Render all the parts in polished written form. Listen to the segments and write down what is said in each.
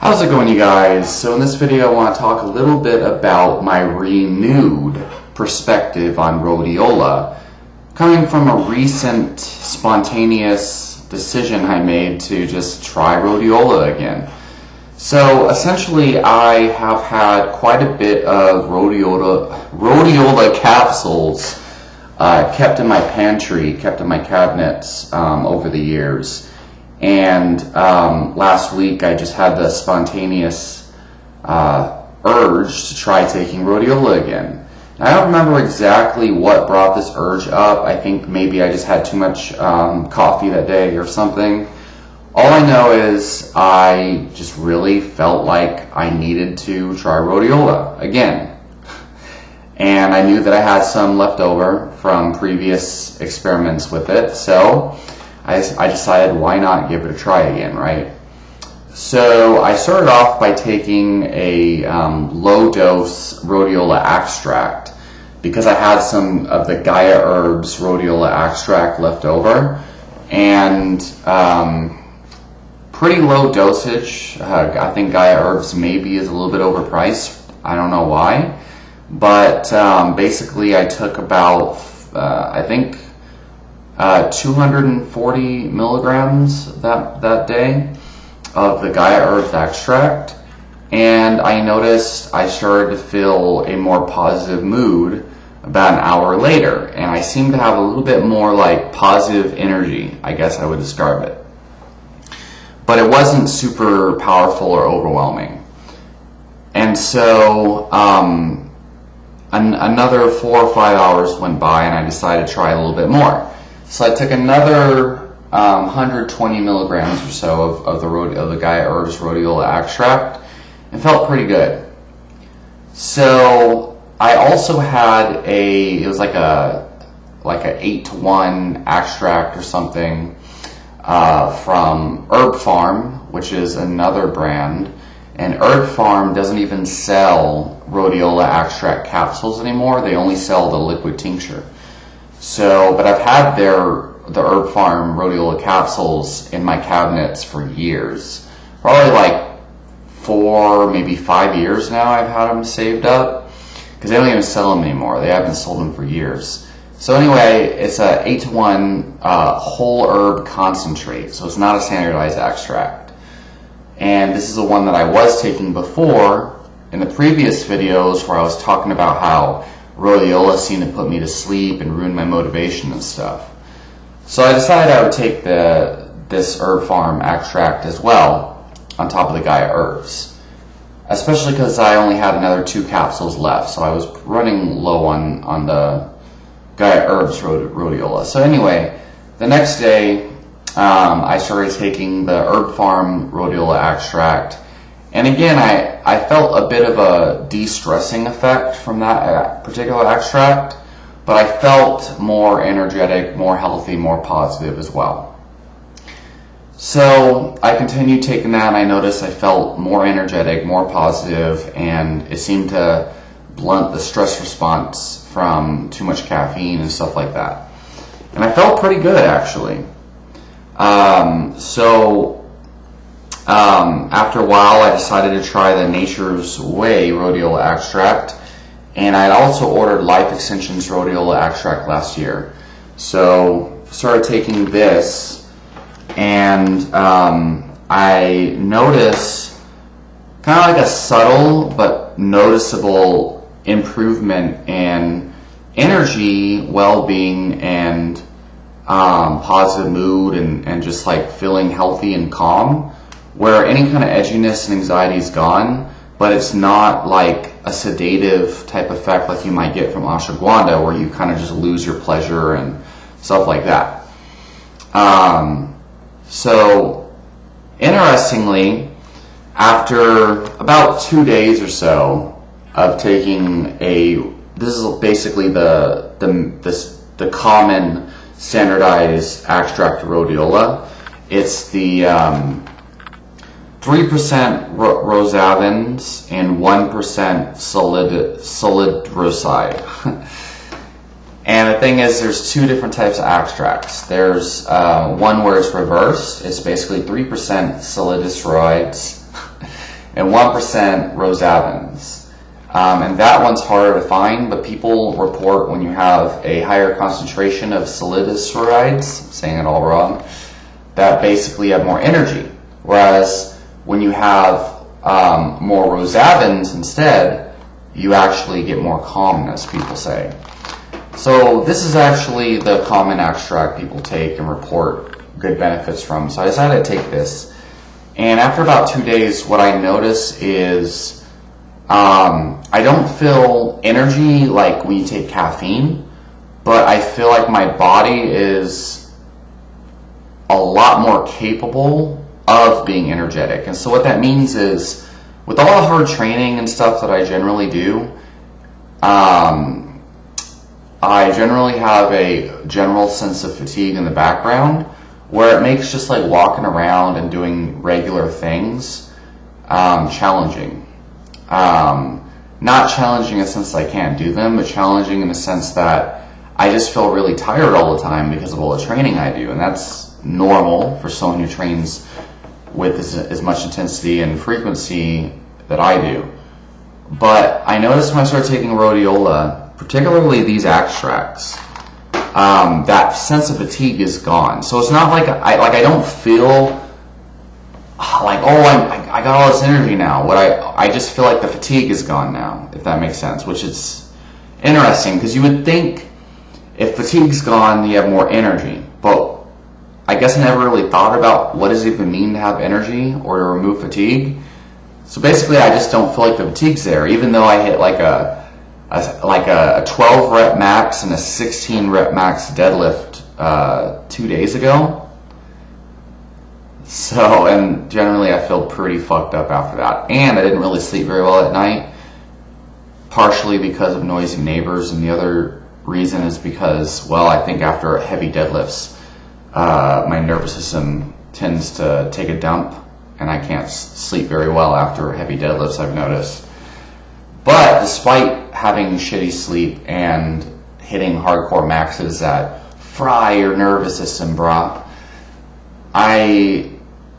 How's it going, you guys? So in this video I want to talk a little bit about my renewed perspective on rhodiola, coming from a recent spontaneous decision I made to just try rhodiola again. So essentially I have had quite a bit of rhodiola capsules kept in my pantry, kept in my cabinets over the years. And last week I just had the spontaneous urge to try taking rhodiola again. And I don't remember exactly what brought this urge up. I think maybe I just had too much coffee that day or something. All I know is I just really felt like I needed to try rhodiola again. And I knew that I had some left over from previous experiments with it, so I decided, why not give it a try again, right? So I started off by taking a low-dose rhodiola extract because I had some of the Gaia Herbs rhodiola extract left over, and pretty low dosage. I think Gaia Herbs maybe is a little bit overpriced. I don't know why, but basically I took about, I think, 240 milligrams that day of the Gaia Herbs extract, and I noticed I started to feel a more positive mood about an hour later, and I seemed to have a little bit more like positive energy, I guess I would describe it. But it wasn't super powerful or overwhelming. And so another 4 or 5 hours went by and I decided to try a little bit more. So I took another 120 milligrams or so of the Gaia Herbs rhodiola extract and felt pretty good. So I also had it was like a 8-to-1 extract or something from Herb Farm, which is another brand. And Herb Farm doesn't even sell rhodiola extract capsules anymore. They only sell the liquid tincture. So, but I've had the Herb Farm rhodiola capsules in my cabinets for years. Probably like 4, maybe 5 years now I've had them saved up, because they don't even sell them anymore. They haven't sold them for years. So anyway, it's a 8-to-1 whole herb concentrate, so it's not a standardized extract. And this is the one that I was taking before in the previous videos where I was talking about how rhodiola seemed to put me to sleep and ruin my motivation and stuff. So I decided I would take this Herb Farm extract as well on top of the Gaia Herbs, especially because I only had another 2 capsules left, so I was running low on the Gaia Herbs rhodiola. So anyway, the next day I started taking the Herb Farm rhodiola extract, and again I felt a bit of a de-stressing effect from that particular extract, but I felt more energetic, more healthy, more positive as well. So I continued taking that, and I noticed I felt more energetic, more positive, and it seemed to blunt the stress response from too much caffeine and stuff like that. And I felt pretty good, actually. After a while, I decided to try the Nature's Way rhodiola extract, and I had also ordered Life Extension's rhodiola extract last year. So started taking this, and I noticed kind of like a subtle but noticeable improvement in energy, well-being, and positive mood, and just like feeling healthy and calm, where any kind of edginess and anxiety is gone, but it's not like a sedative type effect like you might get from ashwagandha, where you kind of just lose your pleasure and stuff like that. So interestingly, after about 2 days or so of taking this is basically the common standardized extract of rhodiola. It's the 3% rosavins and 1% solidroside. And the thing is, there's 2 different types of extracts. There's one where it's reversed. It's basically 3% solidesteroids and 1% rosavins. And that one's harder to find, but people report when you have a higher concentration of solidosaccharides, saying it all wrong, that basically you have more energy. Whereas when you have more rosavins instead, you actually get more calmness, people say. So this is actually the common extract people take and report good benefits from. So I decided to take this. And after about 2 days, what I notice is I don't feel energy like when you take caffeine, but I feel like my body is a lot more capable of being energetic. And so what that means is, with all the hard training and stuff that I generally do, I generally have a general sense of fatigue in the background, where it makes just like walking around and doing regular things challenging. Not challenging in the sense that I can't do them, but challenging in the sense that I just feel really tired all the time because of all the training I do. And that's normal for someone who trains with as much intensity and frequency that I do. But I noticed when I started taking rhodiola, particularly these extracts, that sense of fatigue is gone. So it's not like I don't feel like, oh, I got all this energy now. I just feel like the fatigue is gone now, if that makes sense, which is interesting, because you would think if fatigue's gone, you have more energy. But I guess I never really thought about what does it even mean to have energy or to remove fatigue. So basically, I just don't feel like the fatigue's there, even though I hit like a 12 rep max and a 16 rep max deadlift 2 days ago. So, and generally I feel pretty fucked up after that. And I didn't really sleep very well at night, partially because of noisy neighbors, and the other reason is because, well, I think after heavy deadlifts, my nervous system tends to take a dump, and I can't sleep very well after heavy deadlifts, I've noticed. But despite having shitty sleep and hitting hardcore maxes that fry your nervous system, brah, I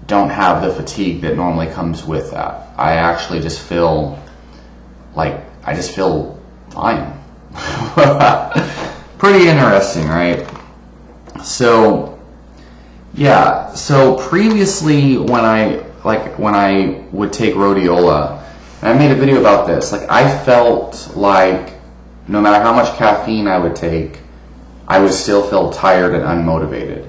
don't have the fatigue that normally comes with that. I actually just feel like, I just feel fine. Pretty interesting, right? So, yeah, so previously when I would take rhodiola, and I made a video about this, like I felt like no matter how much caffeine I would take, I would still feel tired and unmotivated.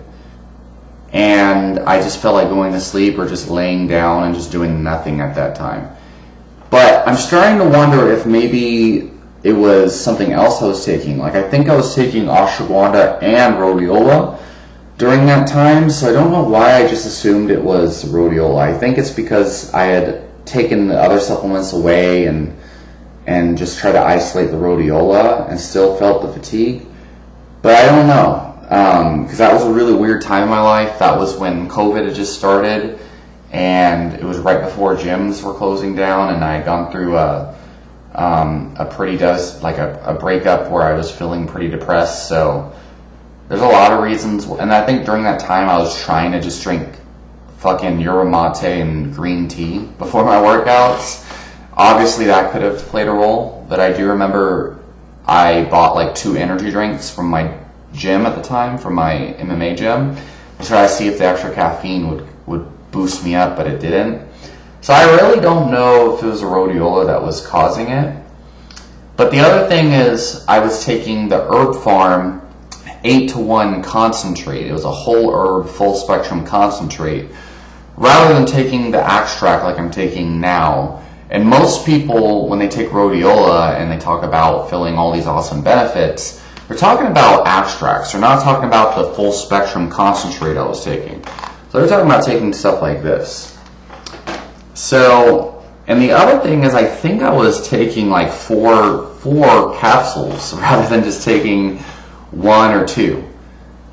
And I just felt like going to sleep or just laying down and just doing nothing at that time. But I'm starting to wonder if maybe it was something else I was taking. Like I think I was taking ashwagandha and rhodiola during that time, so I don't know why I just assumed it was rhodiola. I think it's because I had taken the other supplements away and just tried to isolate the rhodiola and still felt the fatigue. But I don't know. Because that was a really weird time in my life. That was when COVID had just started, and it was right before gyms were closing down, and I had gone through a breakup where I was feeling pretty depressed. So there's a lot of reasons, and I think during that time I was trying to just drink fucking yerba mate and green tea before my workouts. Obviously that could have played a role, but I do remember I bought like 2 energy drinks from my gym at the time, from my MMA gym, to try to see if the extra caffeine would boost me up, but it didn't. So I really don't know if it was a rhodiola that was causing it. But the other thing is I was taking the Herb Farm 8-to-1 concentrate. It was a whole herb, full spectrum concentrate, rather than taking the extract like I'm taking now. And most people, when they take rhodiola and they talk about feeling all these awesome benefits, they're talking about extracts. They're not talking about the full spectrum concentrate I was taking. So they're talking about taking stuff like this. So, and the other thing is I think I was taking like four capsules rather than just taking 1 or 2.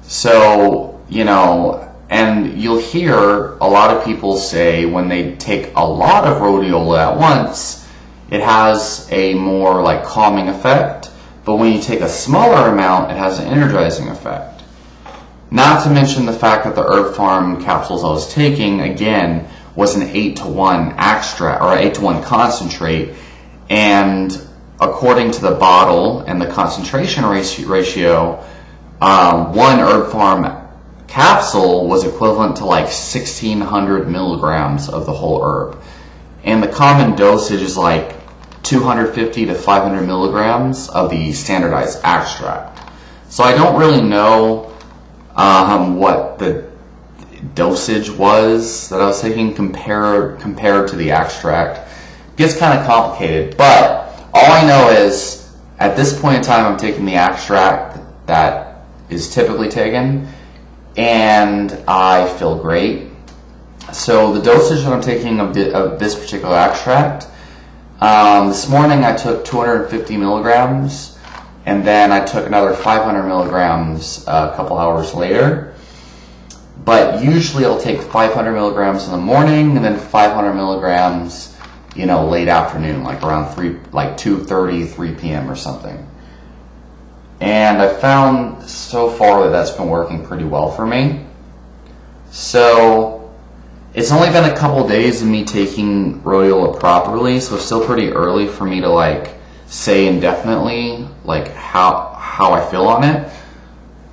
So, you know, and you'll hear a lot of people say when they take a lot of rhodiola at once, it has a more like calming effect. But when you take a smaller amount, it has an energizing effect. Not to mention the fact that the Herb Farm capsules I was taking, again, was an 8-to-1 extract or 8-to-1 concentrate, and according to the bottle and the concentration ratio, one Herb Farm capsule was equivalent to like 1,600 milligrams of the whole herb, and the common dosage is like 250 to 500 milligrams of the standardized extract. So I don't really know what the dosage was that I was taking compared to the extract. It gets kind of complicated, but all I know is at this point in time I'm taking the extract that is typically taken, and I feel great. So the dosage that I'm taking of this particular extract, this morning I took 250 milligrams, and then I took another 500 milligrams a couple hours later. But usually I'll take 500 milligrams in the morning and then 500 milligrams, late afternoon, like around 2:30, 3 p.m. or something. And I found so far that that's been working pretty well for me. So it's only been a couple days of me taking Rhodiola properly, so it's still pretty early for me to say indefinitely how I feel on it.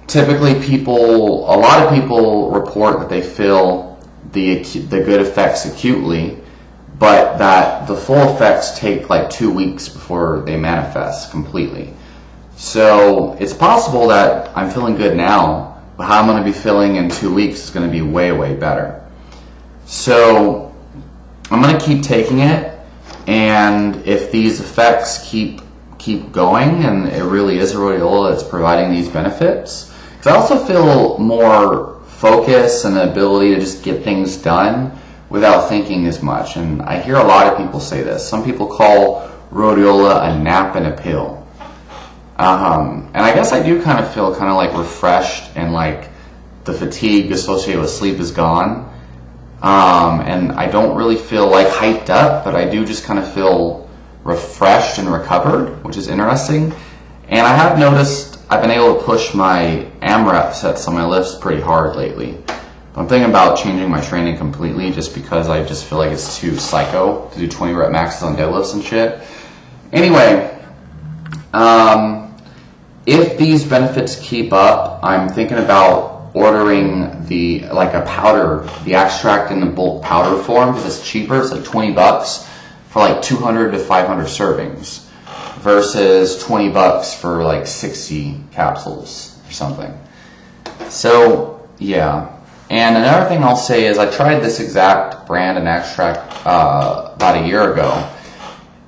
Typically a lot of people report that they feel the good effects acutely, but that the full effects take 2 weeks before they manifest completely. So it's possible that I'm feeling good now, but how I'm going to be feeling in 2 weeks is going to be way, way better. So I'm going to keep taking it, and if these effects keep going and it really is a rhodiola that's providing these benefits, because I also feel more focus and the ability to just get things done without thinking as much. And I hear a lot of people say this. Some people call rhodiola a nap and a pill. And I guess I do kind of feel refreshed, and the fatigue associated with sleep is gone. And I don't really feel hyped up, but I do just kind of feel refreshed and recovered, which is interesting. And I have noticed I've been able to push my AMRAP sets on my lifts pretty hard lately. I'm thinking about changing my training completely, just because I just feel like it's too psycho to do 20 rep maxes on deadlifts and shit. Anyway, if these benefits keep up, I'm thinking about ordering a powder, the extract in the bulk powder form, because it's cheaper. It's $20 for 200 to 500 servings versus $20 for 60 capsules or something. So yeah. And another thing I'll say is I tried this exact brand and extract about a year ago,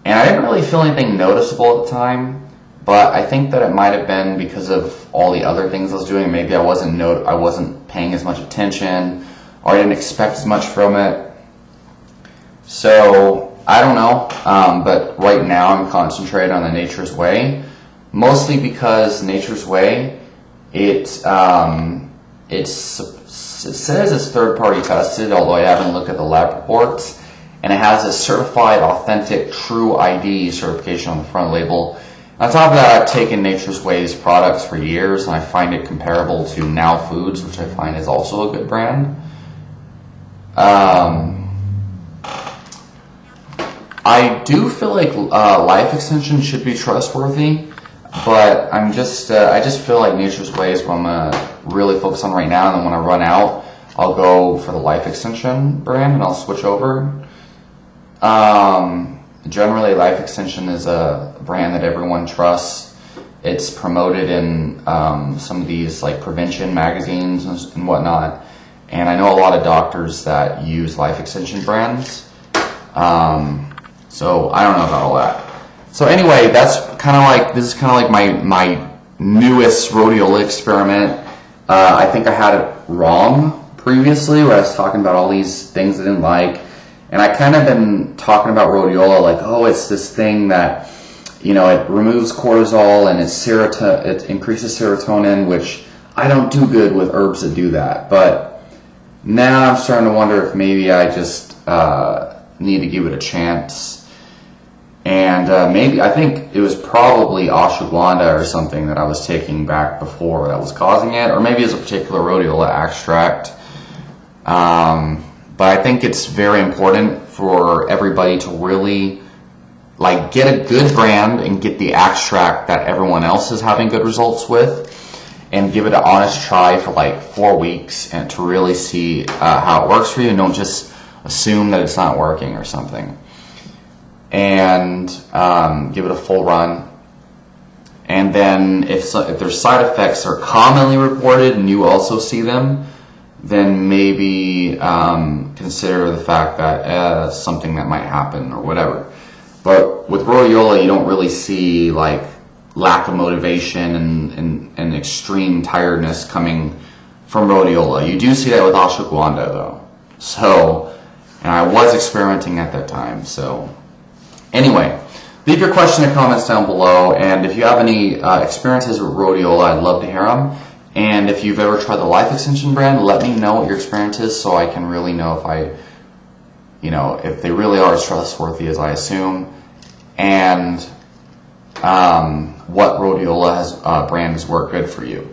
and I didn't really feel anything noticeable at the time. But I think that it might have been because of all the other things I was doing. Maybe I wasn't paying as much attention, or I didn't expect as much from it. So I don't know. But right now I'm concentrated on the Nature's Way, mostly because Nature's Way it says it's third-party tested, although I haven't looked at the lab reports, and it has a certified, authentic, true ID certification on the front label. On top of that, I've taken Nature's Way's products for years, and I find it comparable to Now Foods, which I find is also a good brand. I do feel like Life Extension should be trustworthy, but I just feel like Nature's Way is what I'm gonna really focus on right now, and then when I run out, I'll go for the Life Extension brand, and I'll switch over. Generally, Life Extension is a brand that everyone trusts. It's promoted in some of these prevention magazines and whatnot. And I know a lot of doctors that use Life Extension brands. So I don't know about all that. So anyway, this is kind of my newest rhodiola experiment. I think I had it wrong previously, where I was talking about all these things I didn't like. And I kind of been talking about rhodiola it's this thing that, it removes cortisol and it increases serotonin, which I don't do good with herbs that do that. But now I'm starting to wonder if maybe I just need to give it a chance. And I think it was probably ashwagandha or something that I was taking back before that was causing it, or maybe it's a particular rhodiola extract. But I think it's very important for everybody to really like get a good brand and get the extract that everyone else is having good results with, and give it an honest try for like 4 weeks and to really see how it works for you, and don't just assume that it's not working or something. And give it a full run. And then if there's side effects are commonly reported and you also see them, then maybe consider the fact that something that might happen or whatever. But with rhodiola, you don't really see like lack of motivation and extreme tiredness coming from rhodiola. You do see that with ashwagandha though. So, and I was experimenting at that time. So anyway, leave your question and comments down below, and if you have any experiences with rhodiola, I'd love to hear them. And if you've ever tried the Life Extension brand, let me know what your experience is so I can really know if they really are as trustworthy as I assume, and what rhodiola brand has worked good for you.